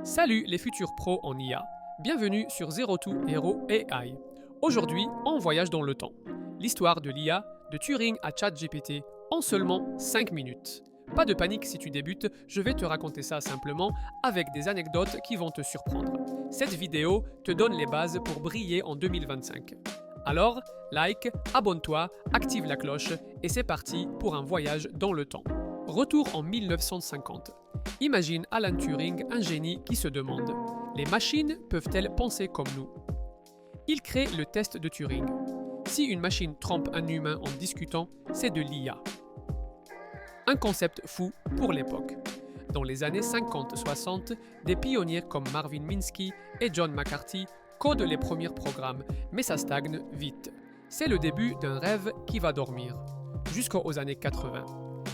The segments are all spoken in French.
Salut les futurs pros en IA. Bienvenue sur Zero to Hero AI. Aujourd'hui, on voyage dans le temps. L'histoire de l'IA, de Turing à ChatGPT, en seulement 5 minutes. Pas de panique si tu débutes, je vais te raconter ça simplement avec des anecdotes qui vont te surprendre. Cette vidéo te donne les bases pour briller en 2025. Alors, like, abonne-toi, active la cloche et c'est parti pour un voyage dans le temps. Retour en 1950. Imagine Alan Turing, un génie qui se demande: les machines peuvent-elles penser comme nous? Il crée le test de Turing. Si une machine trompe un humain en discutant, c'est de l'IA. Un concept fou pour l'époque. Dans les années 50-60, des pionniers comme Marvin Minsky et John McCarthy codent les premiers programmes, mais ça stagne vite. C'est le début d'un rêve qui va dormir. Jusqu'aux années 80.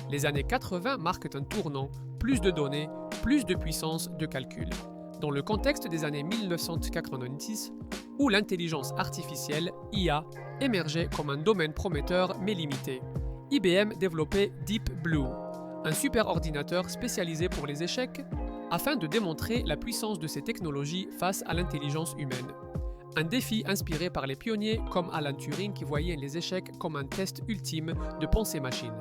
Les années 80 marquent un tournant, plus de données, plus de puissance de calcul. Dans le contexte des années 1990, où l'intelligence artificielle, IA, émergeait comme un domaine prometteur mais limité, IBM développait Deep Blue, un superordinateur spécialisé pour les échecs, afin de démontrer la puissance de ces technologies face à l'intelligence humaine. Un défi inspiré par les pionniers comme Alan Turing qui voyait les échecs comme un test ultime de pensée-machine.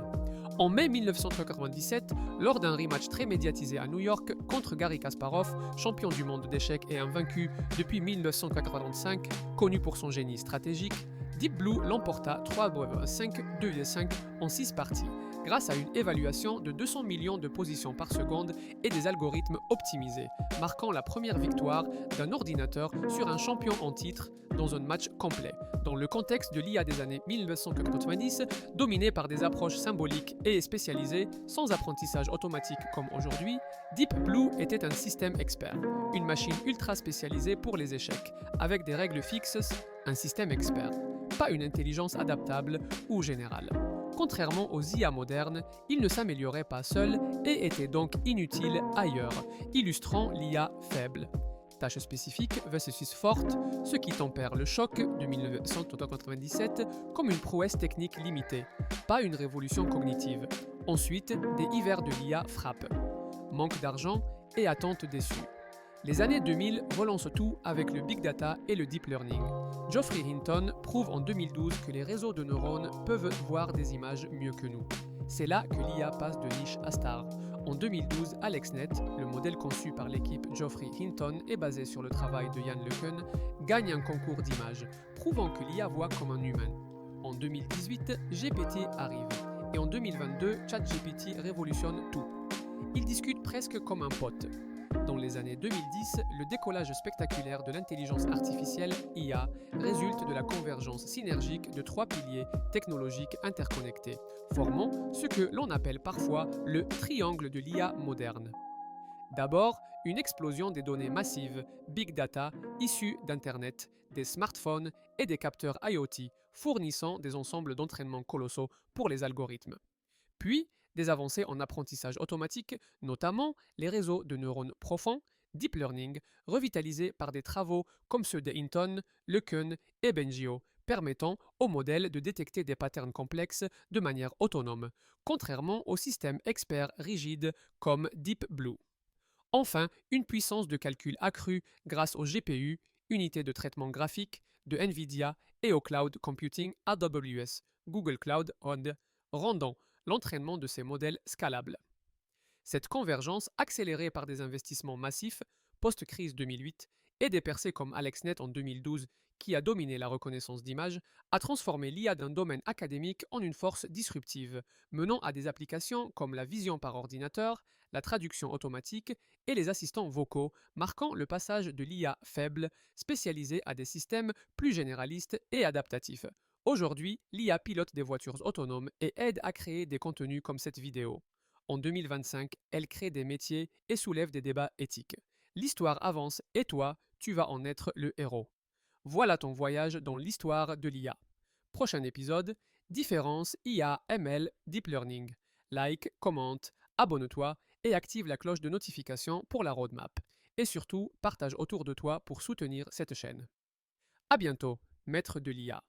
En mai 1997, lors d'un rematch très médiatisé à New York contre Garry Kasparov, champion du monde d'échecs et invaincu depuis 1985, connu pour son génie stratégique, Deep Blue l'emporta 3-5, 2-5 en 6 parties, grâce à une évaluation de 200 millions de positions par seconde et des algorithmes optimisés, marquant la première victoire d'un ordinateur sur un champion en titre dans un match complet, dans le contexte de l'IA des années 1990, dominé par des approches symboliques et spécialisées, sans apprentissage automatique comme aujourd'hui. Deep Blue était un système expert, une machine ultra spécialisée pour les échecs, avec des règles fixes, un système expert, pas une intelligence adaptable ou générale. Contrairement aux IA modernes, il ne s'améliorait pas seul et était donc inutile ailleurs, illustrant l'IA faible. Tâche spécifique versus forte, ce qui tempère le choc de 1997 comme une prouesse technique limitée, pas une révolution cognitive. Ensuite, des hivers de l'IA frappent. Manque d'argent et attentes déçues. Les années 2000 relancent tout avec le big data et le deep learning. Geoffrey Hinton prouve en 2012 que les réseaux de neurones peuvent voir des images mieux que nous. C'est là que l'IA passe de niche à star. En 2012, AlexNet, le modèle conçu par l'équipe Geoffrey Hinton et basé sur le travail de Yann LeCun, gagne un concours d'images, prouvant que l'IA voit comme un humain. En 2018, GPT arrive. Et en 2022, ChatGPT révolutionne tout. Ils discutent presque comme un pote. Dans les années 2010, le décollage spectaculaire de l'intelligence artificielle IA résulte de la convergence synergique de 3 piliers technologiques interconnectés, formant ce que l'on appelle parfois le triangle de l'IA moderne. D'abord, une explosion des données massives, big data, issues d'Internet, des smartphones et des capteurs IoT, fournissant des ensembles d'entraînement colossaux pour les algorithmes. Puis, des avancées en apprentissage automatique, notamment les réseaux de neurones profonds, deep learning, revitalisés par des travaux comme ceux de Hinton, LeCun et Bengio, permettant au modèle de détecter des patterns complexes de manière autonome, contrairement aux systèmes experts rigides comme Deep Blue. Enfin, une puissance de calcul accrue grâce aux GPU, unités de traitement graphique, de NVIDIA et au cloud computing AWS, Google Cloud, rendant l'entraînement de ces modèles scalables. Cette convergence, accélérée par des investissements massifs post-crise 2008 et des percées comme AlexNet en 2012 qui a dominé la reconnaissance d'images, a transformé l'IA d'un domaine académique en une force disruptive, menant à des applications comme la vision par ordinateur, la traduction automatique et les assistants vocaux, marquant le passage de l'IA faible, spécialisée à des systèmes plus généralistes et adaptatifs. Aujourd'hui, l'IA pilote des voitures autonomes et aide à créer des contenus comme cette vidéo. En 2025, elle crée des métiers et soulève des débats éthiques. L'histoire avance et toi, tu vas en être le héros. Voilà ton voyage dans l'histoire de l'IA. Prochain épisode, différence IA, ML, Deep Learning. Like, commente, abonne-toi et active la cloche de notification pour la roadmap. Et surtout, partage autour de toi pour soutenir cette chaîne. À bientôt, maître de l'IA.